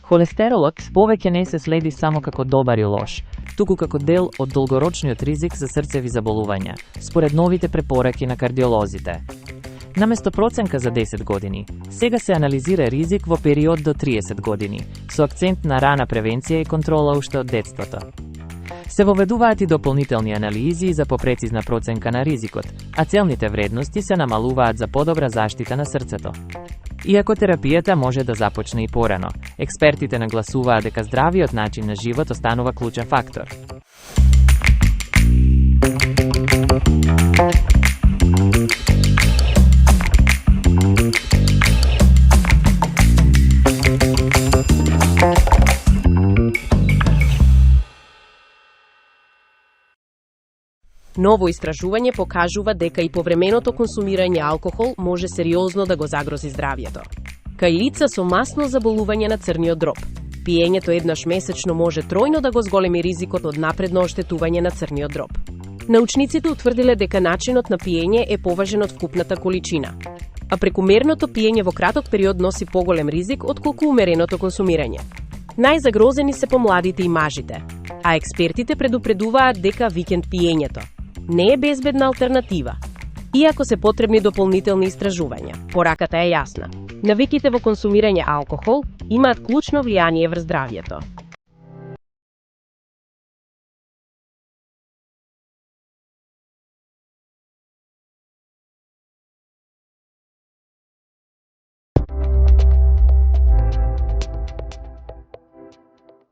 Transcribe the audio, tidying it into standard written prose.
Холестеролот повеќе не се следи само како добар и лош, туку како дел од долгорочниот ризик за срцеви заболувања, според новите препораки на кардиолозите. Наместо проценка за 10 години, сега се анализира ризик во период до 30 години, со акцент на рана превенција и контрола уште од детството. Се воведуваат и дополнителни анализи за попрецизна проценка на ризикот, а целните вредности се намалуваат за подобра заштита на срцето. Иако терапијата може да започне и порано, експертите нагласуваат дека здравиот начин на живот останува клучен фактор. Ново истражување покажува дека и повременото консумирање алкохол може сериозно да го загрози здравјето. Кај лица со масно заболување на црниот дроб, пиењето еднаш месечно може тројно да го зголеми ризикот од напредно оштетување на црниот дроб. Научниците утврдиле дека начинот на пиење е поважен од вкупната количина, а прекумерното пиење во краток период носи поголем ризик отколку умереното консумирање. Најзагрозени се помладите и мажите, а експертите предупредуваат дека викенд пиењето не е безбедна алтернатива. Иако се потребни дополнителни истражувања, пораката е јасна. Навиките во консумирање алкохол имаат клучно влијание врз здравјето.